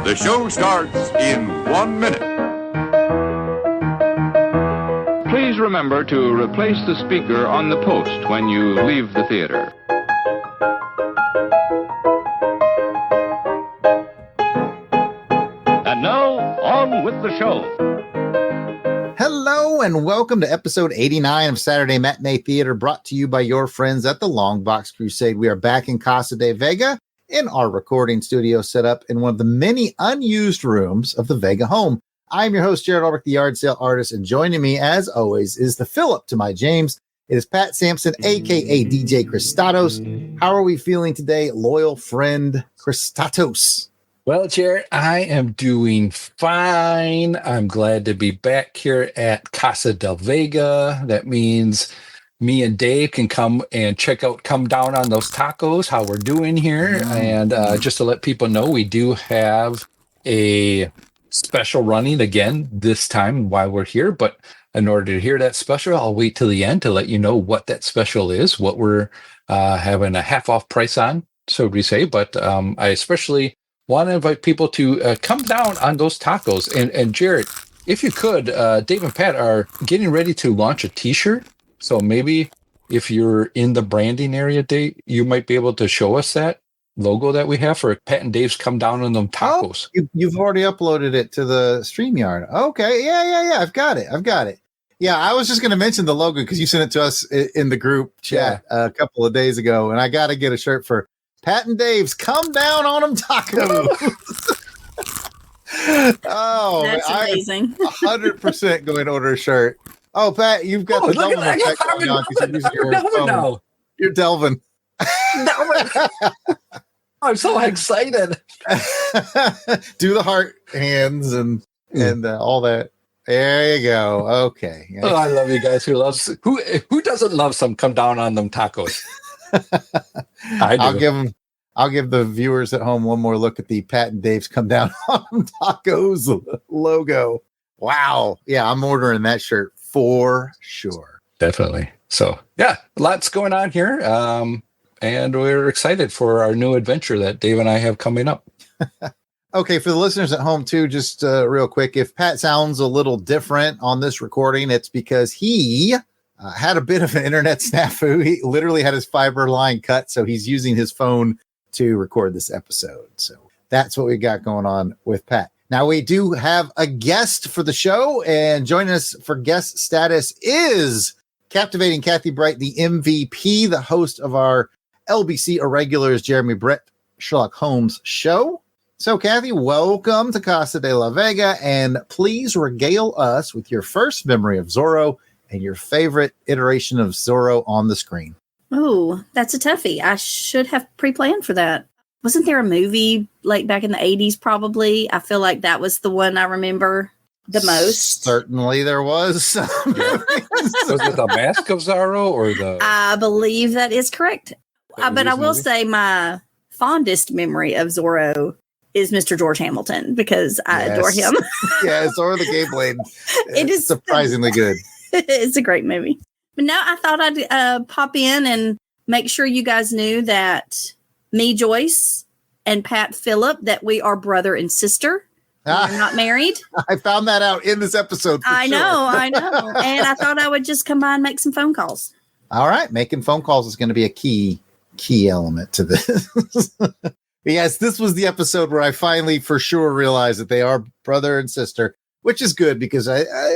The show starts in 1 minute. Please remember to replace the speaker on the post when you leave the theater. And now, on with the show. Hello and welcome to episode 89 of Saturday Matinee Theatre, brought to you by your friends at the LONGBOX CRUSADE. We are back in Casa de Vega in our recording studio set up in one of the many unused rooms of the Vega home. I'm your host, Jarrod, the yard sale artist, and joining me, as always, is the Philip to my James. It is Pat Sampson, a.k.a. DJ Christatos. How are we feeling today, loyal friend Christatos? Well, Jarrod, I am doing fine. I'm glad to be back here at Casa del Vega. That means me and Dave can come down on those tacos, how we're doing here. And just to let people know, we do have a special running again this time while we're here. But in order to hear that special, I'll wait till the end to let you know what that special is, what we're having a half off price on, so we say. But I especially want to invite people to come down on those tacos. And Jarrod, if you could, Dave and Pat are getting ready to launch a t-shirt. So maybe if you're in the branding area, Dave, you might be able to show us that logo that we have for Pat and Dave's Come Down on them tacos. Oh, you've already uploaded it to the StreamYard. Okay. Yeah. I've got it. Yeah, I was just going to mention the logo because you sent it to us in the group chat a couple of days ago. And I got to get a shirt for Pat and Dave's Come Down on them tacos. Oh, that's amazing. 100% going to order a shirt. Oh, Pat, you've got the Delvin effect going on because you're using your phone. Now. You're Delvin. I'm so excited. Do the heart hands and all that. There you go. Okay. Oh, I love you guys. Who doesn't love some Come Down on them tacos? I do. I'll give the viewers at home one more look at the Pat and Dave's Come Down on Tacos logo. Wow. Yeah, I'm ordering that shirt for sure. Definitely. So, yeah, lots going on here. And we're excited for our new adventure that Dave and I have coming up. Okay, for the listeners at home, too, just real quick, if Pat sounds a little different on this recording, it's because he had a bit of an internet snafu. He literally had his fiber line cut, so he's using his phone to record this episode. So that's what we got going on with Pat. Now, we do have a guest for the show, and joining us for guest status is captivating Kathy Bright, the MVP, the host of our LBC Irregulars, Jeremy Brett, Sherlock Holmes show. So, Kathy, welcome to Casa de la Vega, and please regale us with your first memory of Zorro and your favorite iteration of Zorro on the screen. Oh, that's a toughie. I should have pre-planned for that. Wasn't there a movie like back in the 80s, probably? I feel like that was the one I remember the most. Certainly there was. Was it the Mask of Zorro or the... I believe that is correct. But I will say my fondest memory of Zorro is Mr. George Hamilton, because I adore him. Yeah, Zorro the Gay Blade. It is surprisingly good. It's a great movie. But now I thought I'd pop in and make sure you guys knew that me, Joyce, and Pat Phillip, that we are brother and sister. We're not married. I found that out in this episode. I know. And I thought I would just come by and make some phone calls. All right. Making phone calls is going to be a key element to this. Yes, this was the episode where I finally for sure realized that they are brother and sister, which is good because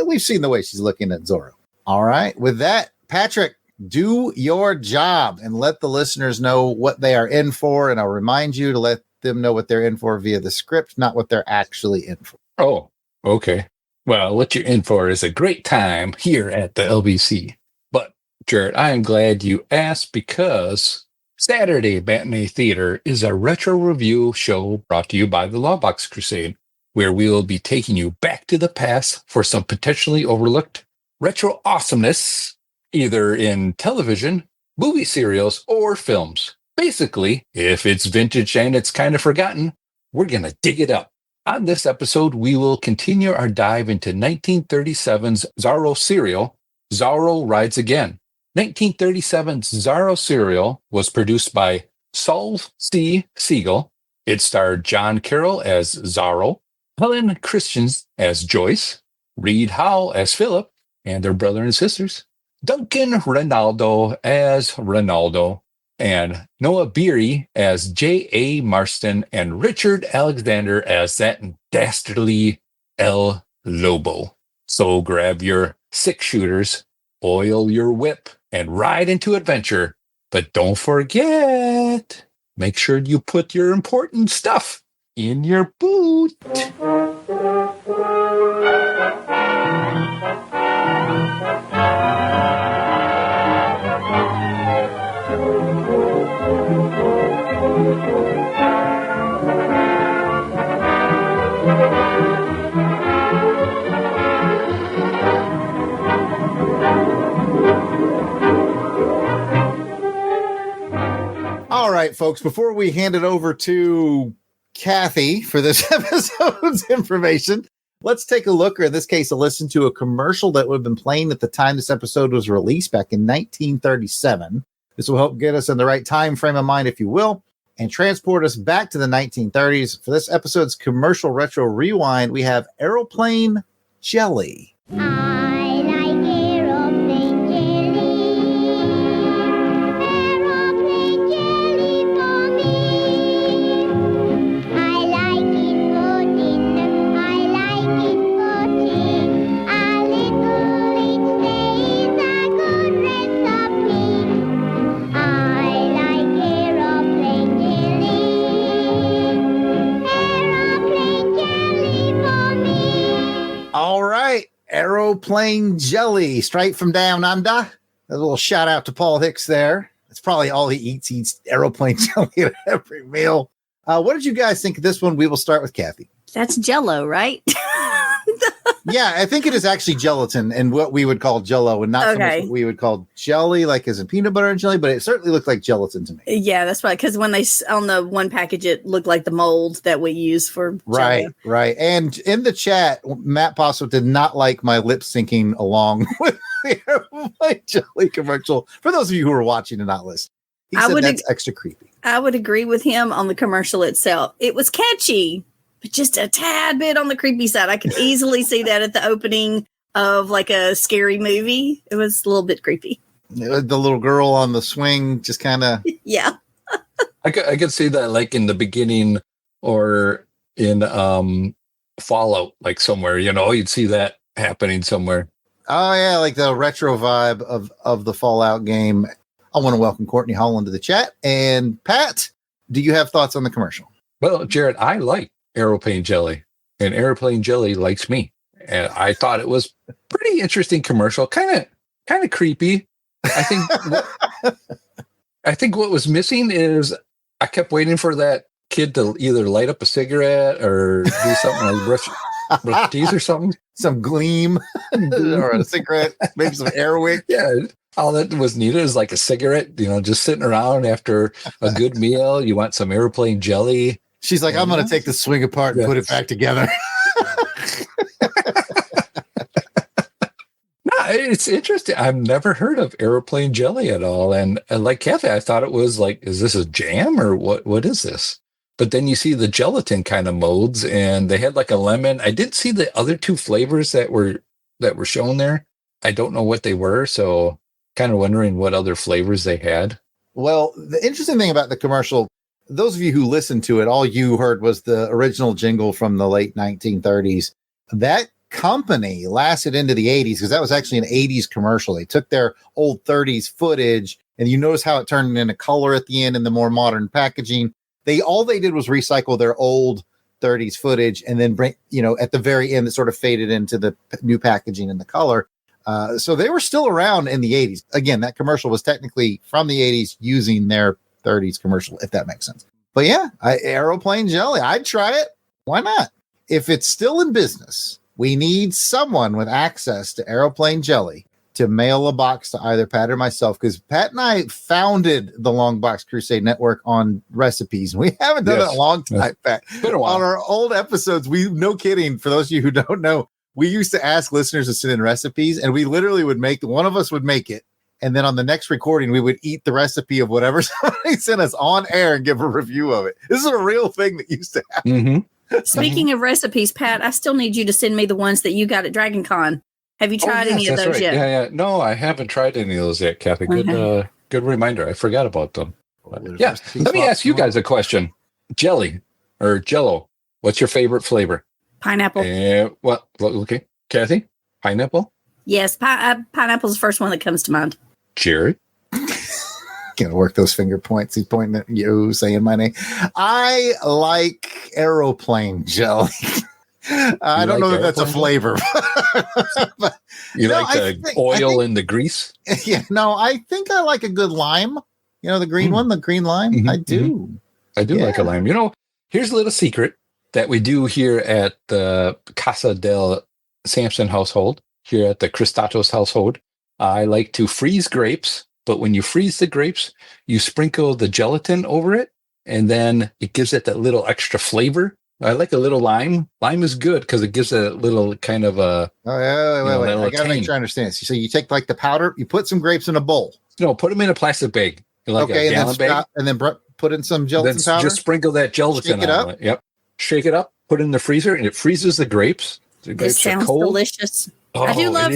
we've seen the way she's looking at Zorro. All right. With that, Patrick, do your job and let the listeners know what they are in for. And I'll remind you to let them know what they're in for via the script, not what they're actually in for. Oh, okay. Well, what you're in for is a great time here at the LBC. But, Jarrod, I am glad you asked because Saturday Matinee Theatre is a retro review show brought to you by the LONGBOX CRUSADE, where we will be taking you back to the past for some potentially overlooked retro awesomeness, either in television, movie serials, or films. Basically, if it's vintage and it's kind of forgotten, we're going to dig it up. On this episode, we will continue our dive into 1937's Zorro serial, Zorro Rides Again. 1937's Zorro serial was produced by Saul C. Siegel. It starred John Carroll as Zorro, Helen Christians as Joyce, Reed Howell as Philip and their brother and sisters, Duncan Ronaldo as Ronaldo, and Noah Beery as J.A. Marston, and Richard Alexander as that dastardly El Lobo. So grab your 6-shooters, oil your whip, and ride into adventure. But don't forget, make sure you put your important stuff in your boot. All right, folks, before we hand it over to Kathy for this episode's information, let's take a look, or in this case, a listen to a commercial that would have been playing at the time this episode was released back in 1937. This will help get us in the right time frame of mind, if you will, and transport us back to the 1930s. For this episode's commercial retro rewind, we have Aeroplane Jelly. I like aeroplane jelly. Aeroplane jelly for me. I like it for dinner. I like it for tea. A little each day is a good recipe. I like aeroplane jelly. Aeroplane jelly for me. All right, Aeroplane Jelly, straight from down under. A little shout out to Paul Hicks there. That's probably all he eats aeroplane jelly at every meal. What did you guys think of this one? We will start with Kathy. That's Jello, right? Yeah, I think it is actually gelatin and what we would call Jello, and not so much Okay. what we would call jelly, like as in peanut butter and jelly, but it certainly looked like gelatin to me. Yeah, that's right. Because when on the one package, it looked like the mold that we use for Right, Jello. right. And in the chat, Matt Posso did not like my lip syncing along with the Aeroplane Jelly commercial. For those of you who are watching and not listening, he I said would that's extra creepy. I would agree with him on the commercial itself. It was catchy, but just a tad bit on the creepy side. I could easily see that at the opening of like a scary movie. It was a little bit creepy. The little girl on the swing just kind of. Yeah. I could see that like in the beginning or in Fallout, like somewhere, you'd see that happening somewhere. Oh, yeah, like the retro vibe of the Fallout game. I want to welcome Courtney Holland to the chat. And Pat, do you have thoughts on the commercial? Well, Jarrod, I like Aeroplane Jelly, and Aeroplane Jelly likes me. And I thought it was pretty interesting commercial, kind of creepy. I think what was missing is I kept waiting for that kid to either light up a cigarette or do something like brush teeth or something. Some gleam or a cigarette, maybe some Airwick. Yeah. All that was needed is like a cigarette, just sitting around after a good meal. You want some Aeroplane Jelly. She's like, I'm going to take the swing apart and put it back together. No, it's interesting. I've never heard of Aeroplane Jelly at all. And like Kathy, I thought it was like, is this a jam or what is this? But then you see the gelatin kind of molds, and they had like a lemon. I didn't see the other two flavors that were shown there. I don't know what they were. So kind of wondering what other flavors they had. Well, the interesting thing about the commercial, those of you who listened to it, all you heard was the original jingle from the late 1930s. That company lasted into the 80s because that was actually an 80s commercial. They took their old 30s footage, and you notice how it turned into color at the end and the more modern packaging. All they did was recycle their old 30s footage and then bring, at the very end, it sort of faded into the new packaging and the color. So they were still around in the 80s. Again, that commercial was technically from the 80s using their 30s commercial, if that makes sense. But yeah, Aeroplane Jelly, I'd try it. Why not? If it's still in business, we need someone with access to Aeroplane Jelly to mail a box to either Pat or myself, because Pat and I founded the LONGBOX CRUSADE Network on recipes. We haven't done it in a long time, Pat. Been a while. On our old episodes, no kidding, for those of you who don't know, we used to ask listeners to send in recipes, and we literally would one of us would make it, And then on the next recording, we would eat the recipe of whatever somebody sent us on air and give a review of it. This is a real thing that used to happen. Mm-hmm. Speaking of recipes, Pat, I still need you to send me the ones that you got at Dragon Con. Have you tried any of those yet? Yeah. No, I haven't tried any of those yet, Kathy. Good, good reminder. I forgot about them. Yeah. Let me ask you guys a question. Jelly or Jello, what's your favorite flavor? Pineapple. Okay. Kathy, pineapple? Yes, pineapple's the first one that comes to mind. Jarrod? Gonna work those finger points. He's pointing at you, saying my name. I like Aeroplane Jelly. I don't know if that's a flavor. But you like the oil and the grease? Yeah, no, I think I like a good lime. You know, the green one, the green lime? Mm-hmm, I do. I do like a lime. You know, here's a little secret that we do here at the Casa del Samson household, here at the Cristatos household. I like to freeze grapes, but when you freeze the grapes, you sprinkle the gelatin over it, and then it gives it that little extra flavor. I like a little lime. Lime is good because it gives a little kind of a... Oh, yeah, wait. I got to make sure I understand. So you take like the powder, you put some grapes in a bowl. No, put them in a plastic bag. Like a gallon bag. And then put in some gelatin powder. Just sprinkle that gelatin on it. Yep. Shake it up, put it in the freezer, and it freezes the grapes. The grapes this sounds delicious. Oh, I do love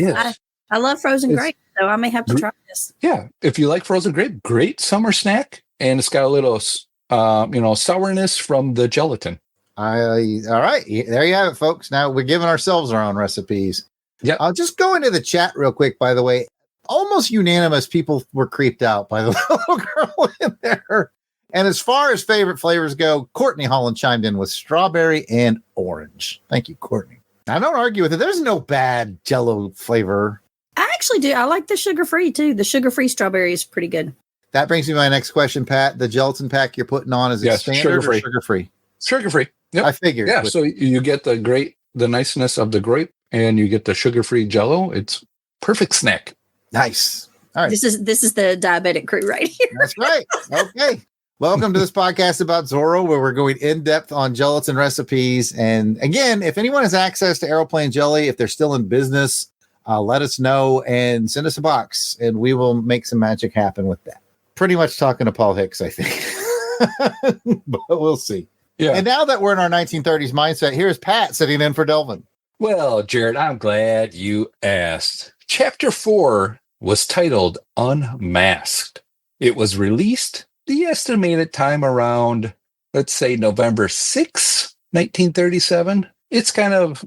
I love frozen grapes, so I may have to try this. Yeah. If you like frozen grape, great summer snack. And it's got a little sourness from the gelatin. All right. There you have it, folks. Now we're giving ourselves our own recipes. Yeah. I'll just go into the chat real quick, by the way. Almost unanimous people were creeped out by the little girl in there. And as far as favorite flavors go, Courtney Holland chimed in with strawberry and orange. Thank you, Courtney. I don't argue with it. There's no bad Jell-O flavor. I actually do. I like the sugar-free, too. The sugar-free strawberry is pretty good. That brings me to my next question, Pat. The gelatin pack you're putting on, is it standard or sugar-free? Sugar-free. Yep. I figured. Yeah, so you get the niceness of the grape, and you get the sugar-free Jell-O. It's perfect snack. Nice. All right. This is the diabetic crew right here. That's right. Okay. Welcome to this podcast about Zorro, where we're going in depth on gelatin recipes. And again, if anyone has access to Aeroplane Jelly, if they're still in business, let us know and send us a box, and we will make some magic happen with that. Pretty much talking to Paul Hicks, I think, but we'll see. Yeah. And now that we're in our 1930s mindset, here's Pat sitting in for Delvin. Well, Jarrod, I'm glad you asked. Chapter 4 was titled Unmasked. It was released the estimated time around, let's say, November 6, 1937. It's kind of,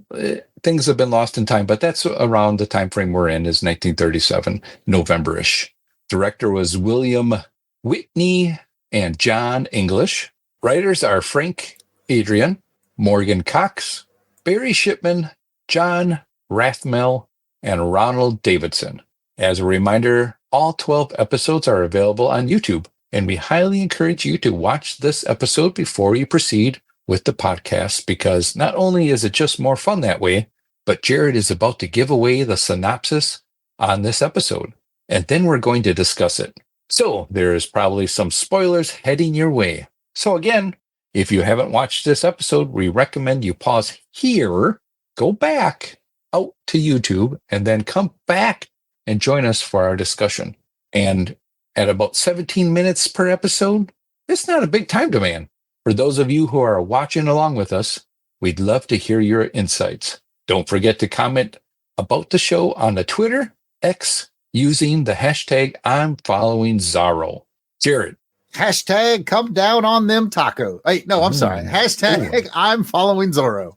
things have been lost in time, but that's around the time frame we're in, is 1937, November-ish. Director was William Whitney and John English. Writers are Frank Adrian, Morgan Cox, Barry Shipman, John Rathmel, and Ronald Davidson. As a reminder, all 12 episodes are available on YouTube, and we highly encourage you to watch this episode before you proceed with the podcast, because not only is it just more fun that way, but Jarrod is about to give away the synopsis on this episode, and then we're going to discuss it. So there's probably some spoilers heading your way. So again, if you haven't watched this episode, we recommend you pause here, go back out to YouTube, and then come back and join us for our discussion. And at about 17 minutes per episode, it's not a big time demand. For those of you who are watching along with us, we'd love to hear your insights. Don't forget to comment about the show on the Twitter X using the hashtag I'm following Zorro. Jarrod. Hashtag come down on them taco. Hey, no, I'm sorry. Hashtag I'm following Zorro.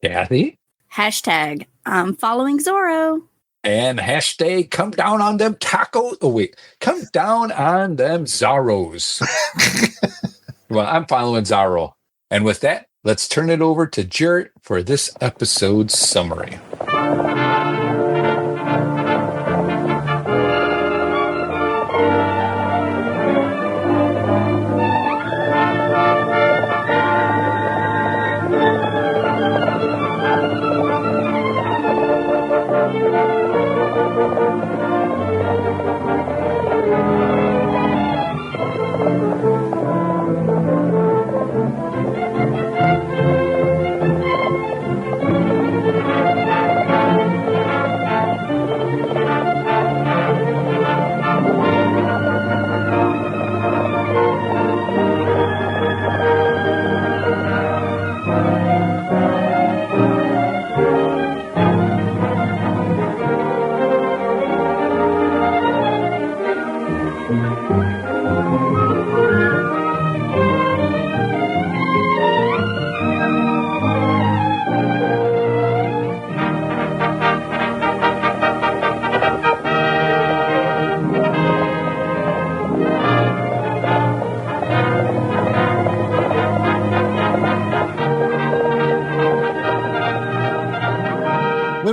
Kathy. Hashtag I'm following Zorro. And hashtag come down on them tacos. Oh, wait. Come down on them Zorros. Well, I'm following Zorro. And with that, let's turn it over to Jarrod for this episode's summary.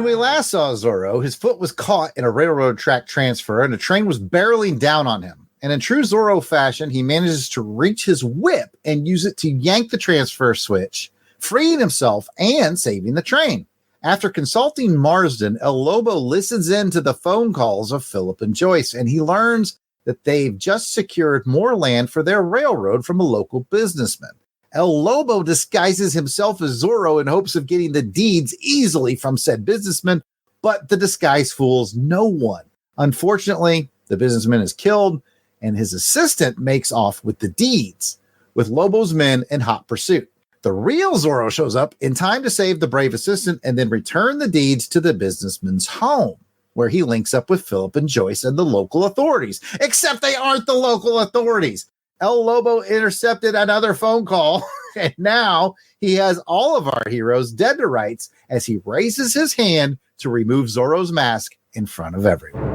we last saw Zorro, his foot was caught in a railroad track transfer and a train was barreling down on him. And in true Zorro fashion, he manages to reach his whip and use it to yank the transfer switch, freeing himself and saving the train. After consulting Marsden, El Lobo listens in to the phone calls of Philip and Joyce, and he learns that they've just secured more land for their railroad from a local businessman. El Lobo disguises himself as Zorro in hopes of getting the deeds easily from said businessman, but the disguise fools no one. Unfortunately, the businessman is killed, and his assistant makes off with the deeds, with Lobo's men in hot pursuit. The real Zorro shows up in time to save the brave assistant and then return the deeds to the businessman's home, where he links up with Philip and Joyce and the local authorities. Except they aren't the local authorities. El Lobo intercepted another phone call, and now he has all of our heroes dead to rights as he raises his hand to remove Zorro's mask in front of everyone.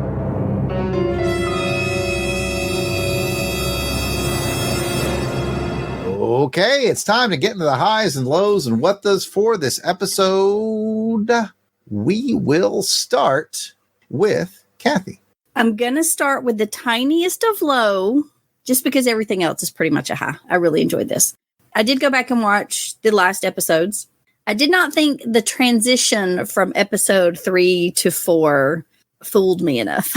Okay, it's time to get into the highs and lows and what does for this episode. We will start with Kathy. I'm going to start with the tiniest of low, just because everything else is pretty much a high. I really enjoyed this. I did go back and watch the last episodes. I did not think the transition from episode 3 to 4 fooled me enough.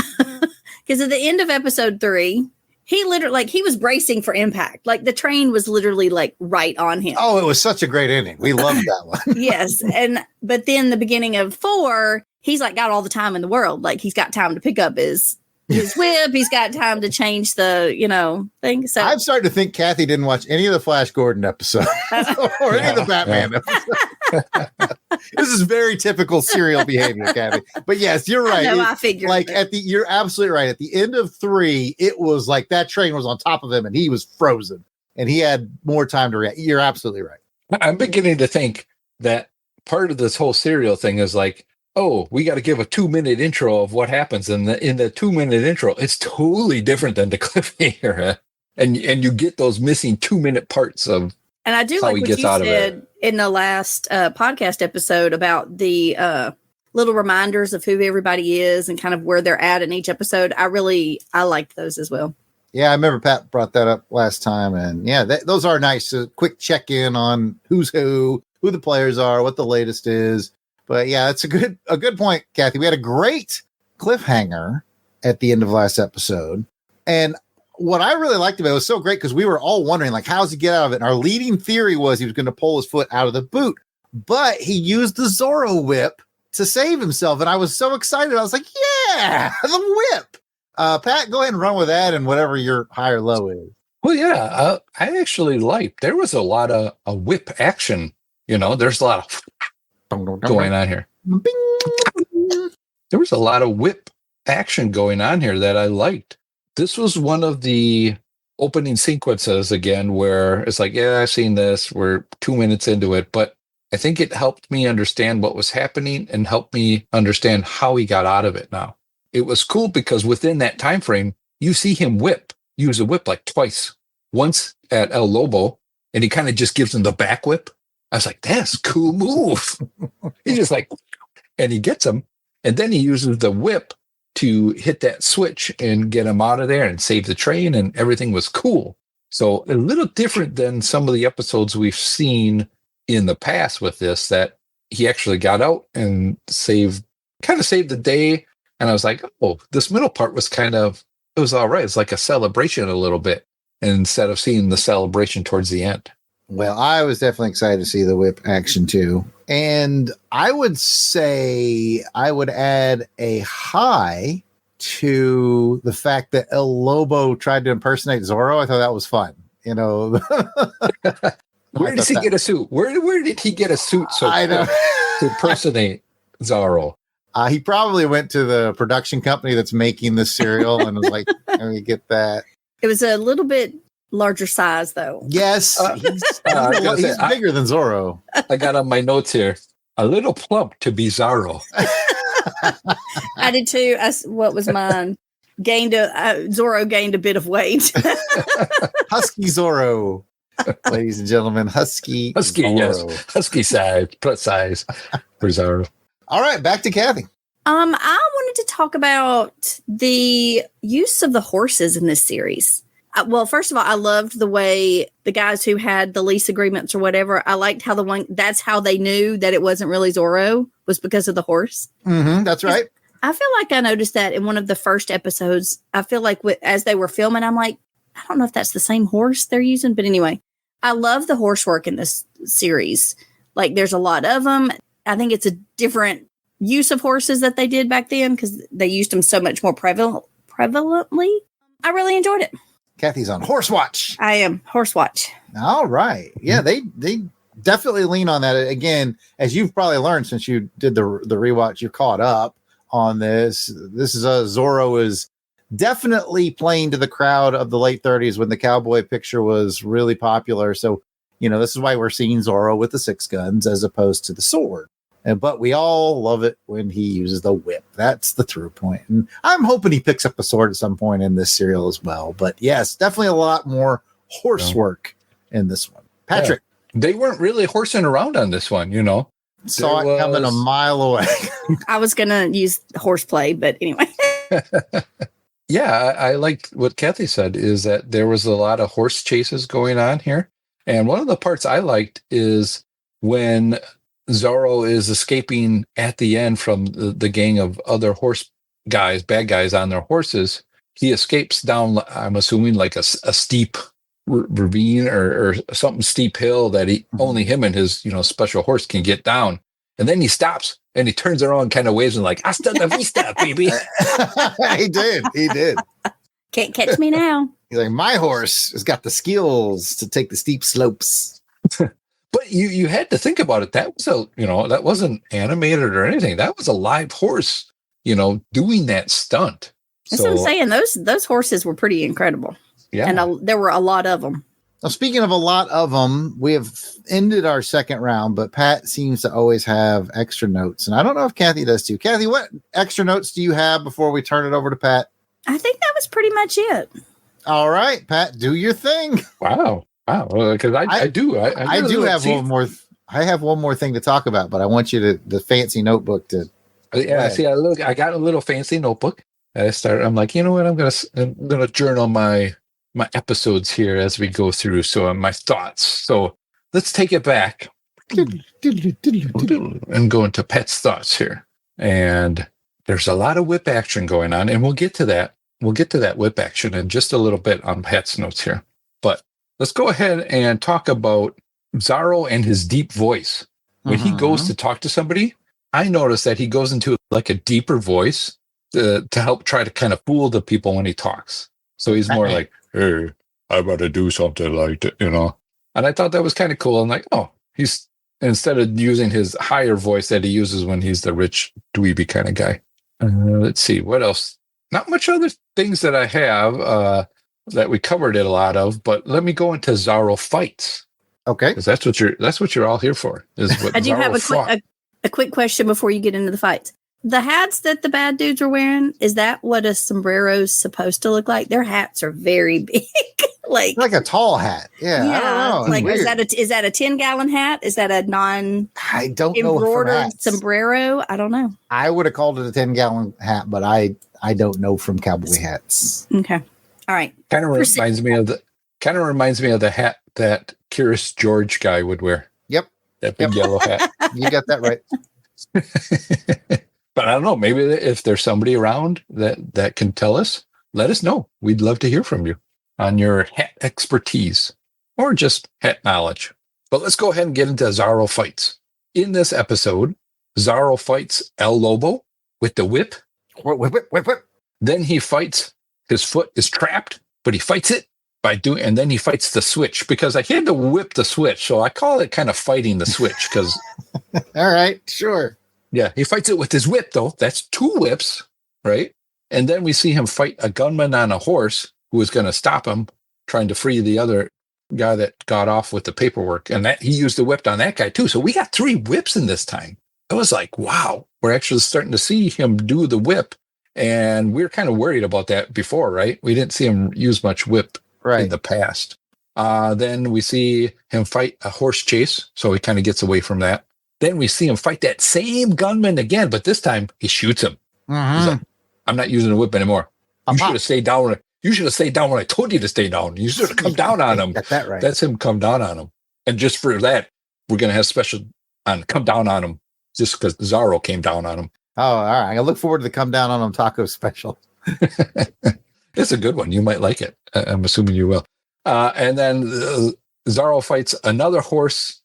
Because at the end of episode 3, he literally, he was bracing for impact. Like, the train was literally, right on him. Oh, it was such a great ending. We loved that one. Yes. But then the beginning of 4, he's, got all the time in the world. Like, he's got time to pick up his whip. He's got time to change the, thing. So I'm starting to think Kathy didn't watch any of the Flash Gordon episodes or any of the Batman episodes. This is very typical serial behavior, Kathy. But yes, you're right. I figured. You're absolutely right. At the end of 3, it was like that train was on top of him and he was frozen and he had more time to react. You're absolutely right. I'm beginning to think that part of this whole serial thing is oh, we got to give a 2-minute intro of what happens. And in the 2-minute intro, it's totally different than the cliffhanger. And you get those missing 2-minute parts of and I do how like he what gets you out said of it. In the last podcast episode about the little reminders of who everybody is and kind of where they're at in each episode. I liked those as well. Yeah, I remember Pat brought that up last time. And yeah, those are nice. A quick check-in on who's who the players are, what the latest is. But yeah, it's a good point, Kathy. We had a great cliffhanger at the end of last episode. And what I really liked about it was so great because we were all wondering, how's he get out of it? And our leading theory was he was going to pull his foot out of the boot. But he used the Zorro whip to save himself. And I was so excited. I was like, yeah, the whip. Pat, go ahead and run with that and whatever your high or low is. Well, yeah, I actually liked, there was a lot of whip action. There's a lot of going on here. There was a lot of whip action going on here that I liked. This was one of the opening sequences again, where it's yeah, I've seen this. We're 2 minutes into it, but I think it helped me understand what was happening and helped me understand how he got out of it now. It was cool because within that time frame, you see him use a whip twice. Once at El Lobo, and he kind of just gives him the back whip. I was like, that's a cool move. He's just and he gets him, and then he uses the whip to hit that switch and get him out of there and save the train, and everything was cool. So a little different than some of the episodes we've seen in the past with this, that he actually got out and saved the day. And I was like, oh, this middle part was it was all right. It's like a celebration a little bit instead of seeing the celebration towards the end. Well, I was definitely excited to see the whip action too. And I would say I would add a high to the fact that El Lobo tried to impersonate Zorro. I thought that was fun. Where does he get a suit? Where did he get a suit to impersonate Zorro? He probably went to the production company that's making this cereal and was like, let me get that. It was a little bit larger size, though. Yes, he's bigger than Zorro. I got on my notes here, a little plump to be Zorro. I did too. What was mine? Zorro gained a bit of weight. Husky Zorro, ladies and gentlemen, Husky Zorro. Yes, husky size, plus size for Zorro. All right, back to Kathy. I wanted to talk about the use of the horses in this series. Well, first of all, I loved the way the guys who had the lease agreements or whatever, I liked how that's how they knew that it wasn't really Zorro, was because of the horse. Mm-hmm, that's right. I feel like I noticed that in one of the first episodes. I feel like as they were filming, I'm like, I don't know if that's the same horse they're using. But anyway, I love the horse work in this series. Like, there's a lot of them. I think it's a different use of horses that they did back then because they used them so much more prevalently. I really enjoyed it. Kathy's on Horse Watch. I am. Horse Watch. All right. Yeah, they definitely lean on that. Again, as you've probably learned since you did the rewatch, you're caught up on this. This is Zorro is definitely playing to the crowd of the late 30s when the cowboy picture was really popular. So, this is why we're seeing Zorro with the 6 guns as opposed to the sword. But we all love it when he uses the whip. That's the through point. And I'm hoping he picks up a sword at some point in this serial as well. But yes, definitely a lot more horse work in this one. Patrick. Yeah. They weren't really horsing around on this one, Saw it coming a mile away. I was going to use horseplay, but anyway. Yeah, I liked what Kathy said is that there was a lot of horse chases going on here. And one of the parts I liked is when Zorro is escaping at the end from the gang of other bad guys on their horses. He escapes down, I'm assuming, like a steep ravine or something steep hill that only him and his special horse can get down. And then he stops and he turns around, kind of waves and like, "Hasta la vista, baby." He did. Can't catch me now. He's like, my horse has got the skills to take the steep slopes. But you had to think about it. That was that wasn't animated or anything. That was a live horse, doing that stunt. That's what I'm saying. Those horses were pretty incredible. Yeah. And there were a lot of them. Now, speaking of a lot of them, we have ended our second round, but Pat seems to always have extra notes. And I don't know if Kathy does too. Kathy, what extra notes do you have before we turn it over to Pat? I think that was pretty much it. All right, Pat, do your thing. Wow. Because I do. I do have one more. I have one more thing to talk about, but I want you the fancy notebook to. Yeah, see, I got a little fancy notebook. I'm like, you know what? I'm gonna journal my episodes here as we go through. So my thoughts. So let's take it back and go into Pat's thoughts here. And there's a lot of whip action going on, and we'll get to that. We'll get to that whip action in just a little bit on Pat's notes here. But let's go ahead and talk about Zorro and his deep voice. When he goes to talk to somebody, I notice that he goes into like a deeper voice to help try to kind of fool the people when he talks. So he's more like, "Hey, I better do something like that," And I thought that was kind of cool. I'm like, oh, he's instead of using his higher voice that he uses when he's the rich dweeby kind of guy. Let's see, what else? Not much other things that I have that we covered it a lot of, but let me go into Zorro fights. Okay, because that's what you're all here for. Is what I do Zorro have a quick question before you get into the fights. The hats that the bad dudes are wearing, is that what a sombrero's supposed to look like? Their hats are very big, like a tall hat. Yeah, I don't know. Like, is that a 10-gallon hat? Is that a I don't know embroidered sombrero? I don't know. I would have called it a 10-gallon hat, but I don't know from cowboy hats. Okay, all right. Kind of reminds me of the hat that Curious George guy would wear. Yep, that big yellow hat. You got that right. But I don't know. Maybe if there's somebody around that can tell us, let us know. We'd love to hear from you on your hat expertise or just hat knowledge. But let's go ahead and get into Zorro fights. In this episode, Zorro fights El Lobo with the whip. Whip. Then he fights. His foot is trapped, but he fights it and then he fights the switch because I had to whip the switch. So I call it kind of fighting the switch because. All right, sure. Yeah, he fights it with his whip, though. That's 2 whips, right? And then we see him fight a gunman on a horse who is going to stop him, trying to free the other guy that got off with the paperwork. And that he used the whip on that guy, too. So we got 3 whips in this time. I was like, wow, we're actually starting to see him do the whip. And we were kind of worried about that before, right? We didn't see him use much whip in the past. Then we see him fight a horse chase. So he kind of gets away from that. Then we see him fight that same gunman again, but this time he shoots him. Mhm. He's like, I'm not using a whip anymore. You should have stayed down. You should have stayed down when I told you to stay down. You should have come down on him. Got that right. That's him come down on him. And just for that, we're going to have special on come down on him just because Zorro came down on him. Oh, all right. I look forward to the come down on them taco special. It's a good one. You might like it. I'm assuming you will. And then Zorro fights another horse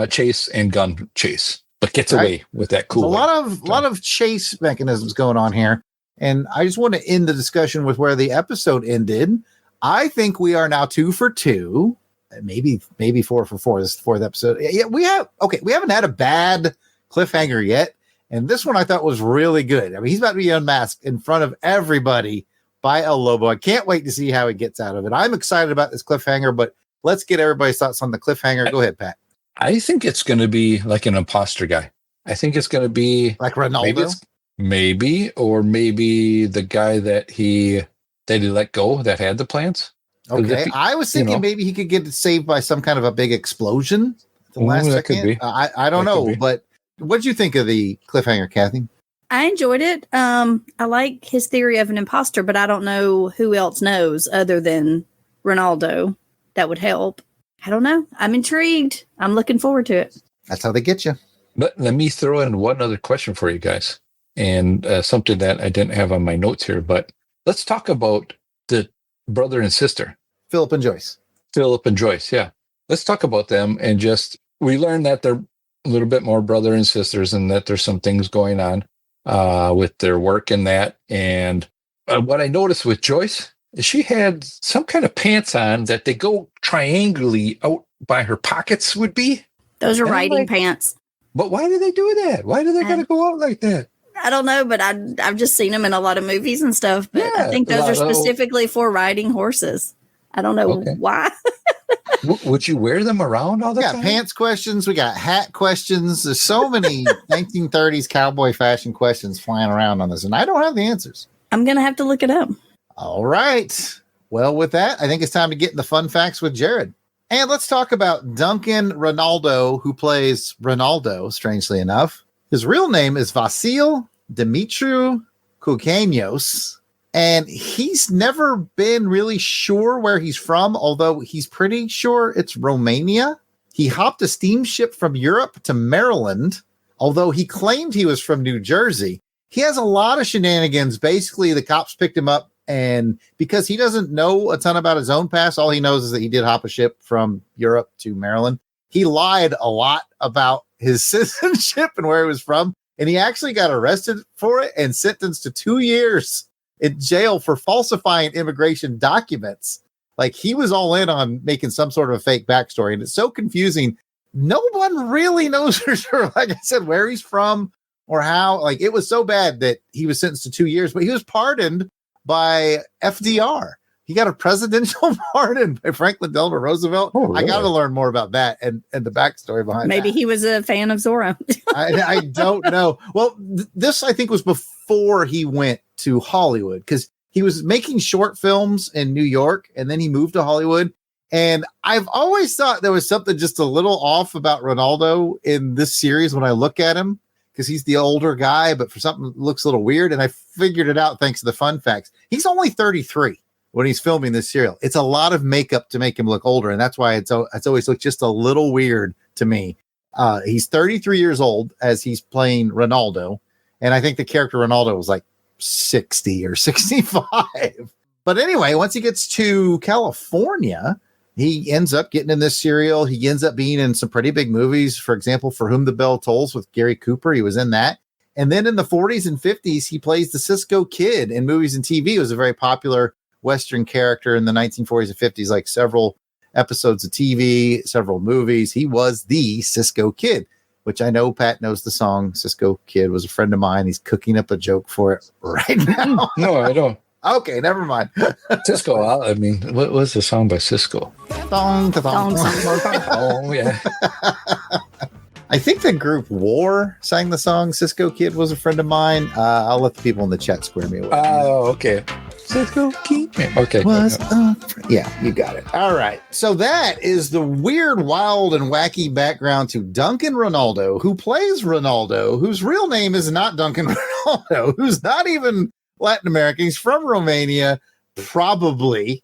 chase and gun chase, but gets away with that cool. There's a lot of chase mechanisms going on here. And I just want to end the discussion with where the episode ended. I think we are now 2 for 2, maybe 4 for 4. This is the 4th episode. Yeah, we haven't had a bad cliffhanger yet. And this one I thought was really good. I mean, he's about to be unmasked in front of everybody by El Lobo. I can't wait to see how he gets out of it. I'm excited about this cliffhanger, but let's get everybody's thoughts on the cliffhanger. Go ahead, Pat. I think it's going to be like an imposter guy. I think it's going to be like Ronaldo. Maybe the guy that he let go that had the plans. Okay, I was thinking maybe he could get saved by some kind of a big explosion at the last second. Could be. I don't know, but what did you think of the cliffhanger, Kathy? I enjoyed it. I like his theory of an imposter, but I don't know who else knows other than Ronaldo that would help. I don't know. I'm intrigued. I'm looking forward to it. That's how they get you. But let me throw in one other question for you guys, and something that I didn't have on my notes here. But let's talk about the brother and sister, Philip and Joyce. Yeah. Let's talk about them, and we learned that they're a little bit more brother and sisters, and that there's some things going on with their work and that. And what I noticed with Joyce is she had some kind of pants on that they go triangularly out by her pockets would be. Those are riding pants. But why do they do that? Why do they got to go out like that? I don't know, but I've just seen them in a lot of movies and stuff. But I think those are specifically for riding horses. I don't know why. Would you wear them around all the time? We got pants questions. We got hat questions. There's so many 1930s cowboy fashion questions flying around on this, and I don't have the answers. I'm going to have to look it up. All right. Well, with that, I think it's time to get in the fun facts with Jarrod. And let's talk about Duncan Ronaldo, who plays Ronaldo, strangely enough. His real name is Vasil Dumitru Koukanos, and he's never been really sure where he's from, although he's pretty sure it's Romania. He hopped a steamship from Europe to Maryland, although he claimed he was from New Jersey. He has a lot of shenanigans. Basically, the cops picked him up, and because he doesn't know a ton about his own past, all he knows is that he did hop a ship from Europe to Maryland. He lied a lot about his citizenship and where he was from, and he actually got arrested for it and sentenced to 2 years in jail for falsifying immigration documents. Like, he was all in on making some sort of a fake backstory, and it's so confusing. No one really knows for sure, like I said, where he's from or how. Like, it was so bad that he was sentenced to 2 years, but he was pardoned by FDR. He got a presidential pardon by Franklin Delano Roosevelt. Oh, really? I got to learn more about that and the backstory behind Maybe he was a fan of Zorro. I don't know. Well, this, I think, was before he went to Hollywood, because he was making short films in New York, and then he moved to Hollywood. And I've always thought there was something just a little off about Ronaldo in this series when I look at him, because he's the older guy, but for something that looks a little weird. And I figured it out thanks to the fun facts. He's only 33 when he's filming this serial. It's a lot of makeup to make him look older, and that's why it's always looked just a little weird to me. He's 33 years old as he's playing Ronaldo, and I think the character Ronaldo was like 60 or 65. But anyway, once he gets to California, he ends up getting in this serial. He ends up being in some pretty big movies. For example, For Whom the Bell Tolls with Gary Cooper. He was in that. And then in the 40s and 50s, he plays the Cisco Kid in movies and TV. He was a very popular Western character in the 1940s and 50s, like several episodes of TV, several movies. He was the Cisco Kid, which I know Pat knows the song. Cisco Kid was a friend of mine. He's cooking up a joke for it right now. No, I don't. Okay, never mind. Cisco, I mean, what was the song by Cisco? Oh, yeah. I think the group War sang the song Cisco Kid was a friend of mine. I'll let the people in the chat square me away. Oh, okay. Cisco keep it. Okay. Yeah, you got it. All right. So that is the weird, wild, and wacky background to Duncan Ronaldo, who plays Ronaldo, whose real name is not Duncan Ronaldo, who's not even Latin American. He's from Romania, probably.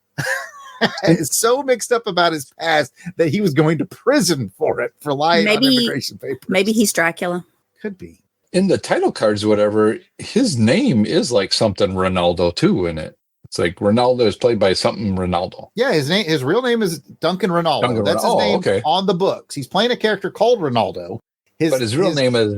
Is so mixed up about his past that he was going to prison for it, for lying on immigration papers. Maybe he's Dracula. Could be. In the title cards, whatever, his name is like something Ronaldo too in it. It's like Ronaldo is played by something Ronaldo. Yeah, his real name is Duncan Ronaldo. That's his name on the books. He's playing a character called Ronaldo. But his real name is,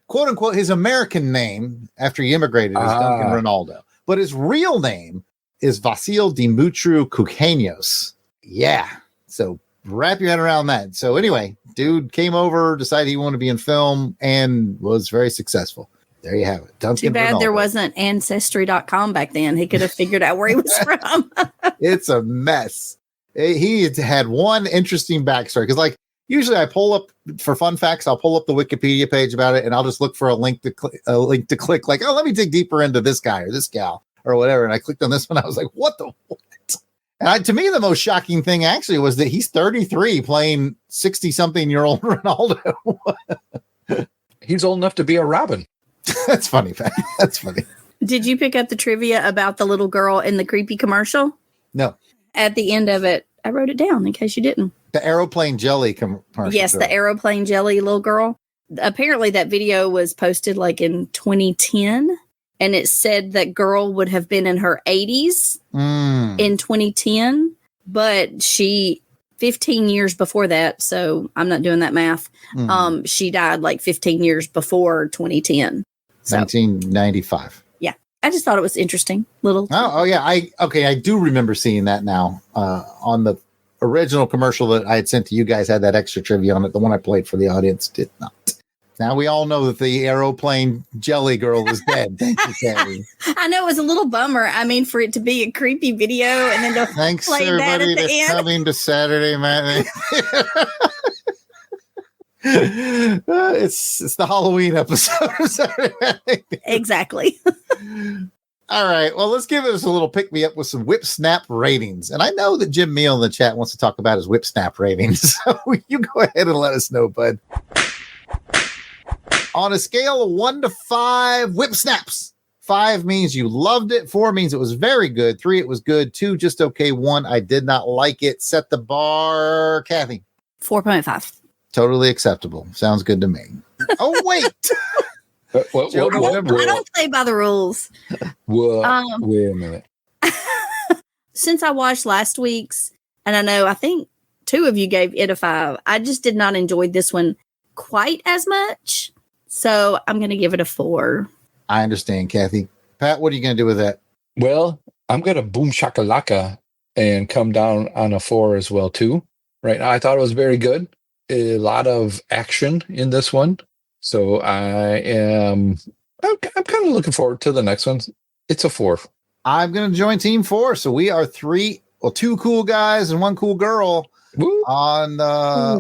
quote unquote, his American name after he immigrated is Duncan Ronaldo. But his real name is Vasil Dimitru Kukenios. Yeah. So wrap your head around that. So anyway, dude came over, decided he wanted to be in film, and was very successul. There you have it. Duncan Too bad Ronaldo. there wasn't Ancestry.com back then. He could have figured out where he was from. It's a mess. He had one interesting backstory, because like usually I pull up for fun facts, I'll pull up the Wikipedia page about it, and I'll just look for a link to click, like, oh, let me dig deeper into this guy or this gal or whatever. And I clicked on this one. I was like, what the what? And to me, the most shocking thing actually was that he's 33 playing 60-something-year-old Ronaldo. he's old enough to be a Robin. That's funny. That's funny. Did you pick up the trivia about the little girl in the creepy commercial? No. At the end of it, I wrote it down in case you didn't. The Aeroplane Jelly commercial. Yes, the Aeroplane Jelly little girl. Apparently that video was posted like in 2010. And it said that girl would have been in her 80s in 2010, but she 15 years before that. So I'm not doing that math. She died like 15 years before 2010. So, 1995. Yeah. I just thought it was interesting. Oh yeah. I do remember seeing that now on the original commercial that I had sent to you guys had that extra trivia on it. The one I played for the audience did not. Now we all know that the Aeroplane Jelly girl is dead. Thank you, Kathy. I know it was a little bummer. I mean, for it to be a creepy video and then to Thanks play that everybody at the that's end. coming to Saturday Matinee. It's the Halloween episode of Saturday Matinee. Exactly. All right. Well, let's give us a little pick me up with some Whip Snap ratings. And I know that Jim Meal in the chat wants to talk about his Whip Snap ratings. So you go ahead and let us know, bud. On a scale of 1 to 5 whip snaps, 5 means you loved it. 4 means it was very good. 3, it was good. 2, just okay. 1, I did not like it. Set the bar, Kathy. 4.5. Totally acceptable. Sounds good to me. Oh, wait. I don't play by the rules. Wait a minute. Since I watched last week's, and I think 2 of you gave it a 5, I just did not enjoy this one quite as much. So I'm going to give it a 4. I understand, Kathy. Pat, what are you going to do with that? Well, I'm going to boom shakalaka and come down on a 4 as well, too. Right now, I thought it was very good. A lot of action in this one. So I'm kind of looking forward to the next one. It's a 4. I'm going to join Team 4. So we are 2 cool guys and 1 cool girl. Woo. On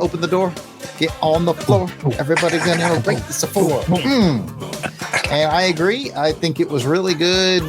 Open the Door. Get on the floor. Everybody gonna rate this a 4. And I agree. I think it was really good.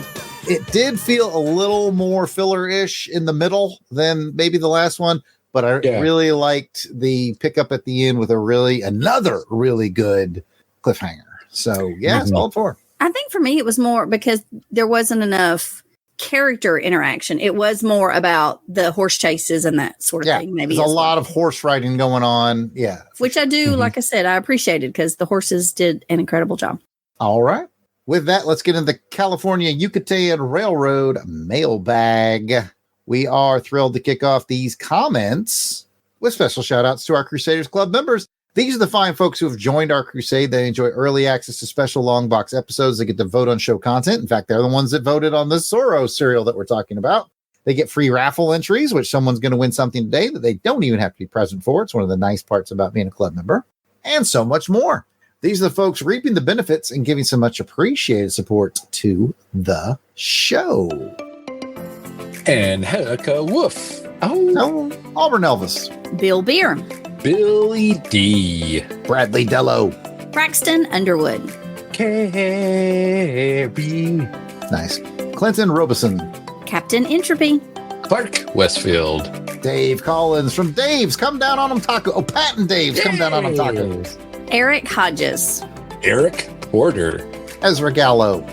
It did feel a little more filler-ish in the middle than maybe the last one, but I really liked the pickup at the end with another really good cliffhanger. So yeah, it's all 4. I think for me it was more because there wasn't enough character interaction. It was more about the horse chases and that sort of thing. Maybe there's a lot of horse riding going on. Yeah, which I do. Like I said, I appreciated because the horses did an incredible job. All right. With that, let's get into the California Yucatan Railroad mailbag. We are thrilled to kick off these comments with special shout outs to our Crusaders Club members. These are the fine folks who have joined our crusade. They enjoy early access to special long box episodes. They get to vote on show content. In fact, they're the ones that voted on the Zorro cereal that we're talking about. They get free raffle entries, which someone's going to win something today that they don't even have to be present for. It's one of the nice parts about being a club member, and so much more. These are the folks reaping the benefits and giving some much appreciated support to the show. And Helica Woof. Oh, Auburn Elvis. Bill Beer. Billy D. Bradley Dello. Braxton Underwood. Carrie. Nice. Clinton Robeson. Captain Entropy. Clark Westfield. Dave Collins from Dave's Come Down on 'em Taco. Oh, Pat and Dave's Come Down on 'em Tacos. Eric Hodges. Eric Porter. Ezra Gallo.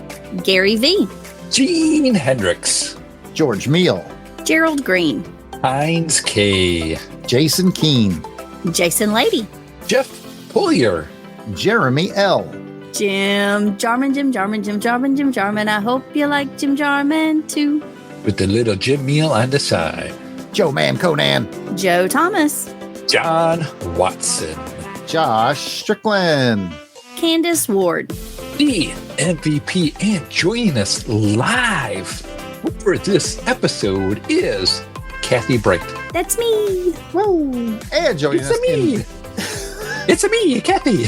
Gary V. Gene Hendricks. George Meal. Gerald Green. Heinz K. Jason Keene. Jason Lady. Jeff Pullier. Jeremy L. Jim Jarman, Jim Jarman, Jim Jarman, Jim Jarman. I hope you like Jim Jarman too. With the little Jim meal on the side. Joe Man Conan. Joe Thomas. John Watson. Josh Strickland. Candace Ward. The MVP, and joining us live for this episode is Kathy Bright. That's me. Woo. And joining us me. It's me, Kathy.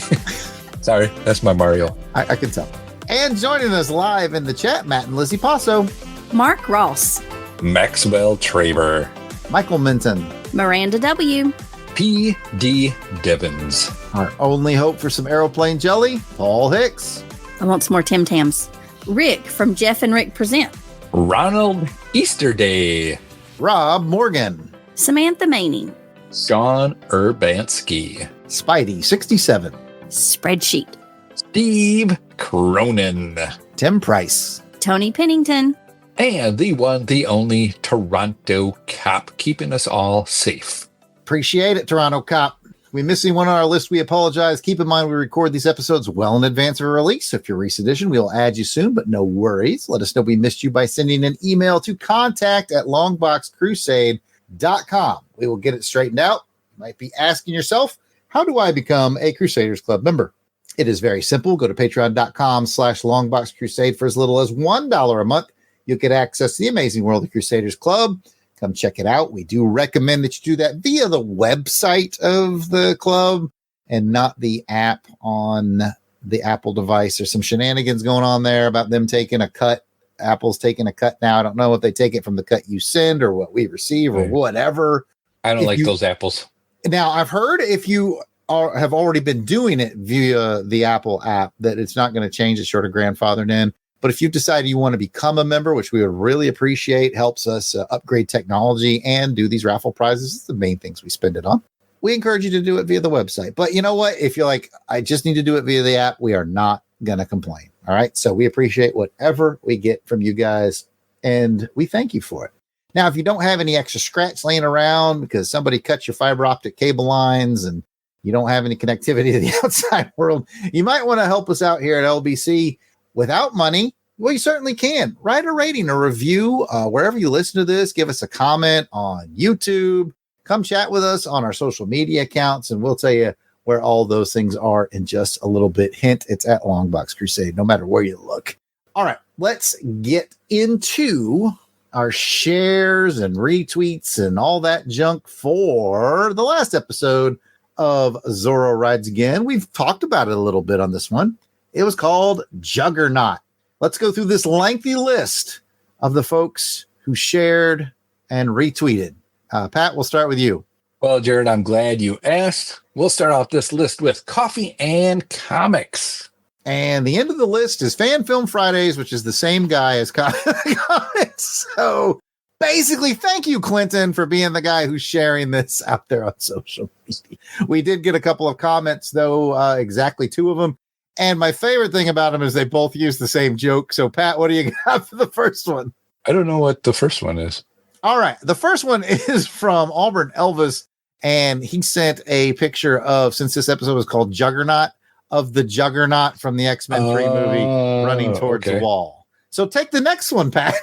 Sorry, that's my Mario. I can tell. And joining us live in the chat, Matt and Lizzie Passo. Mark Ross. Maxwell Traver. Michael Minton. Miranda W. P.D. Devons. Our only hope for some aeroplane jelly, Paul Hicks. I want some more Tim Tams. Rick from Jeff and Rick Present. Ronald Easterday. Rob Morgan. Samantha Maney. Sean Urbanski. Spidey 67. Spreadsheet. Steve Cronin. Tim Price. Tony Pennington. And the one, the only Toronto Cop, keeping us all safe. Appreciate it, Toronto Cop. We missing one on our list. We apologize. Keep in mind we record these episodes well in advance of a release. If you're recent edition, we'll add you soon, but no worries. Let us know we missed you by sending an email to contact@longboxcrusade.com. We will get it straightened out. You might be asking yourself, how do I become a Crusaders Club member? It is very simple. Go to patreon.com/longboxcrusade for as little as $1 a month. You'll get access to the amazing world of Crusaders Club. Come check it out. We do recommend that you do that via the website of the club and not the app on the Apple device. There's some shenanigans going on there about them taking a cut. Apple's taking a cut now. I don't know if they take it from the cut you send or what we receive or whatever. I don't like those apples. Now, I've heard if you have already been doing it via the Apple app that it's not going to change. It's sort of grandfathered in. But if you've decided you want to become a member, which we would really appreciate, helps us upgrade technology and do these raffle prizes. It's the main things we spend it on. We encourage you to do it via the website. But you know what? If you're like, I just need to do it via the app, we are not going to complain. All right. So we appreciate whatever we get from you guys, and we thank you for it. Now, if you don't have any extra scratch laying around because somebody cut your fiber optic cable lines and you don't have any connectivity to the outside world, you might want to help us out here at LBC. Without money, well, you certainly can. Write a rating, a review, wherever you listen to this. Give us a comment on YouTube. Come chat with us on our social media accounts, and we'll tell you where all those things are in just a little bit. Hint, it's at Longbox Crusade, no matter where you look. All right, let's get into our shares and retweets and all that junk for the last episode of Zorro Rides Again. We've talked about it a little bit on this one. It was called Juggernaut. Let's go through this lengthy list of the folks who shared and retweeted. Pat, we'll start with you. Well, Jarrod, I'm glad you asked. We'll start off this list with Coffee and Comics. And the end of the list is Fan Film Fridays, which is the same guy as Comics. So basically, thank you, Clinton, for being the guy who's sharing this out there on social media. We did get a couple of comments, though, exactly 2 of them. And my favorite thing about them is they both use the same joke. So, Pat, what do you got for the first one? I don't know what the first one is. All right. The first one is from Auburn Elvis, and he sent a picture of, since this episode was called Juggernaut, of the Juggernaut from the X-Men 3 movie running towards the wall. So take the next one, Pat.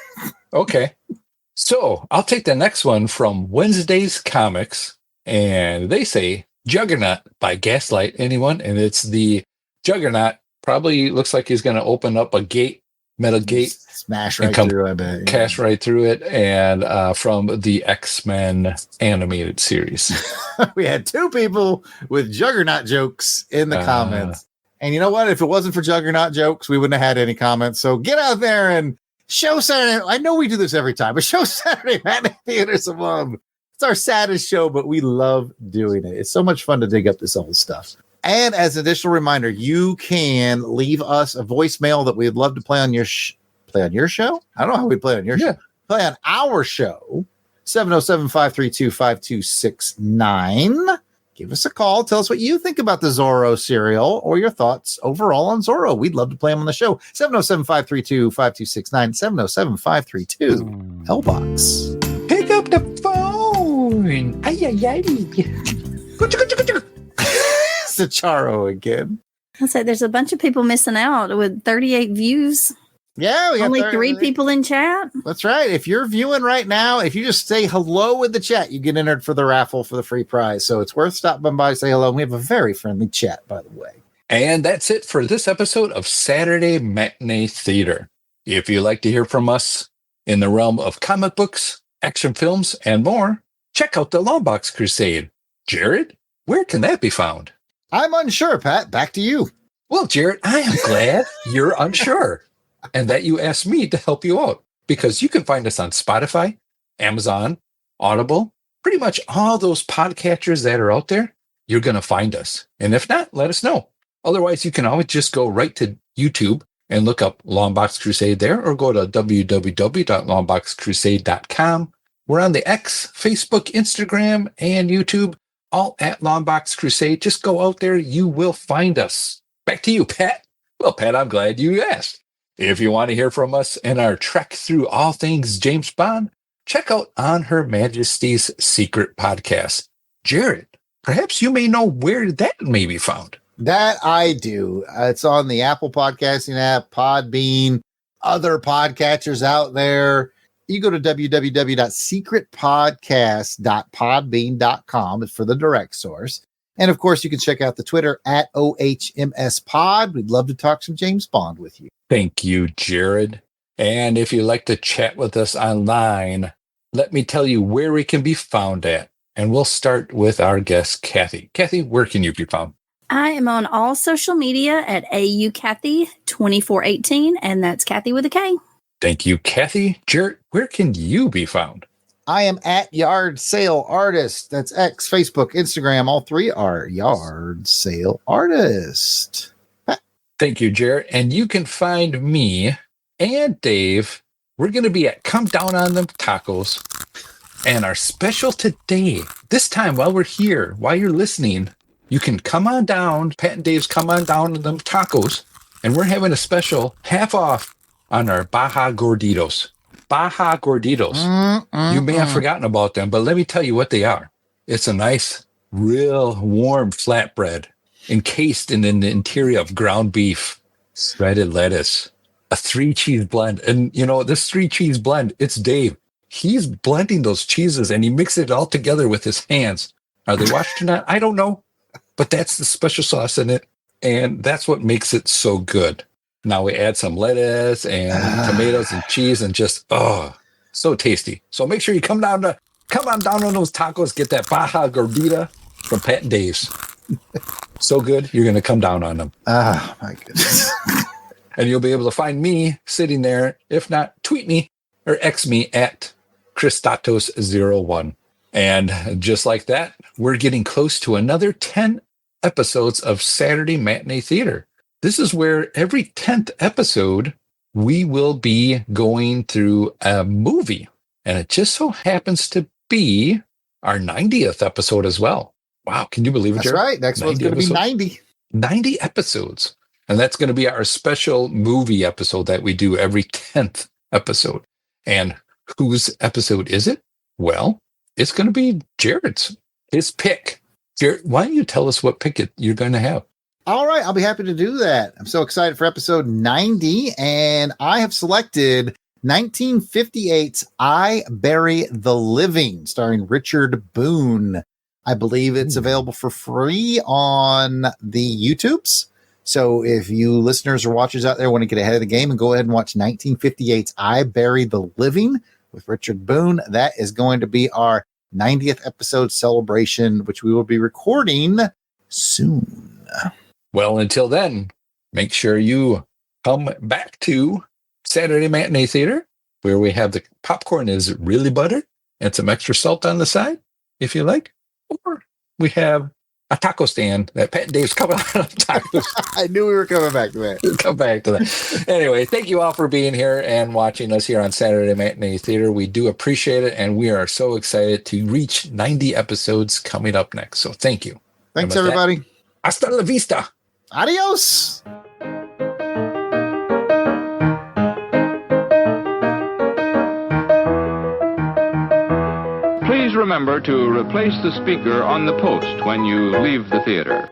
Okay. So I'll take the next one from Wednesday's Comics, and they say Juggernaut by Gaslight. Anyone? And it's the Juggernaut. Probably looks like he's going to open up a gate, metal gate, smash right through, I bet. Cash right through it, and from the X-Men animated series. We had 2 people with Juggernaut jokes in the comments. And you know what? If it wasn't for Juggernaut jokes, we wouldn't have had any comments. So get out there and show Saturday. I know we do this every time, but show Saturday Matinee Theatre some love. It's our saddest show, but we love doing it. It's so much fun to dig up this old stuff. And as an additional reminder, you can leave us a voicemail that we'd love to play on your play on your show. I don't know how we play on your show. play on our show, 707-532-5269. Give us a call. Tell us what you think about the Zorro serial or your thoughts overall on Zorro. We'd love to play them on the show. 707-532-5269, 707-532-LBOX. Pick up the phone. Ay, ay, ay. Sacharo again. I said there's a bunch of people missing out with 38 views. Yeah, we got Only 3 people in chat. That's right. If you're viewing right now, if you just say hello in the chat, you get entered for the raffle for the free prize. So it's worth stopping by to say hello. We have a very friendly chat, by the way. And that's it for this episode of Saturday Matinee Theatre. If you'd like to hear from us in the realm of comic books, action films, and more, check out the LONGBOX Crusade. Jarrod, where can that be found? I'm unsure, Pat. Back to you. Well, Jarrod, I am glad you're unsure and that you asked me to help you out, because you can find us on Spotify, Amazon, Audible, pretty much all those podcatchers that are out there. You're going to find us. And if not, let us know. Otherwise, you can always just go right to YouTube and look up LONGBOX Crusade there, or go to www.longboxcrusade.com. We're on the X, Facebook, Instagram, and YouTube, all at LONGBOX Crusade. Just go out there. You will find us. Back to you, Pat. Well, Pat, I'm glad you asked. If you want to hear from us in our trek through all things James Bond, check out On Her Majesty's Secret Podcast. Jarrod, perhaps you may know where that may be found. That I do. It's on the Apple podcasting app, Podbean, other podcatchers out there. You go to www.secretpodcast.podbean.com for the direct source. And of course, you can check out the Twitter at OHMSPod. We'd love to talk some James Bond with you. Thank you, Jarrod. And if you'd like to chat with us online, let me tell you where we can be found at. And we'll start with our guest, Kathy. Kathy, where can you be found? I am on all social media at AUKathy2418, and that's Kathy with a K. Thank you, Kathy. Jarrod, where can you be found? I am at Yard Sale Artist. That's X, Facebook, Instagram. All 3 are Yard Sale Artist. Thank you, Jarrod. And you can find me and Dave. We're going to be at Come Down on Them Tacos. And our special today, this time while we're here, while you're listening, you can come on down. Pat and Dave's Come On Down on Them Tacos. And we're having a special half off on our Baja Gorditos. Baja Gorditos. You may have forgotten about them, but let me tell you what they are. It's a nice, real warm flatbread encased in the interior of ground beef, shredded lettuce, a 3-cheese blend. And, you know, this 3-cheese blend, it's Dave. He's blending those cheeses and he mixed it all together with his hands. Are they washed or not? I don't know. But that's the special sauce in it. And that's what makes it so good. Now we add some lettuce and tomatoes and cheese and just, so tasty. So make sure you come on down on those tacos, get that Baja Gordita from Pat and Dave's. So good, you're going to come down on them. Oh, my goodness. And you'll be able to find me sitting there. If not, tweet me or X me at Christatos01. And just like that, we're getting close to another 10 episodes of Saturday Matinee Theatre. This is where every 10th episode, we will be going through a movie. And it just so happens to be our 90th episode as well. Wow, can you believe it, That's Jarrod? right. Next one's going to be 90. 90 episodes. And that's going to be our special movie episode that we do every 10th episode. And whose episode is it? Well, it's going to be Jarrod's, his pick. Jarrod, why don't you tell us what pick you're going to have? All right, I'll be happy to do that. I'm so excited for episode 90, and I have selected 1958's I Bury the Living, starring Richard Boone. I believe it's available for free on the YouTubes. So if you listeners or watchers out there want to get ahead of the game and go ahead and watch 1958's I Bury the Living with Richard Boone, that is going to be our 90th episode celebration, which we will be recording soon. Well, until then, make sure you come back to Saturday Matinee Theatre, where we have the popcorn is really buttered and some extra salt on the side, if you like. Or we have a taco stand that Pat and Dave's coming out of tacos. I knew we were coming back to that. Come back to that. Anyway, thank you all for being here and watching us here on Saturday Matinee Theater. We do appreciate it, and we are so excited to reach 90 episodes coming up next. So thank you. Thanks, And with everybody. that, hasta la vista. Adios. Please remember to replace the speaker on the post when you leave the theater.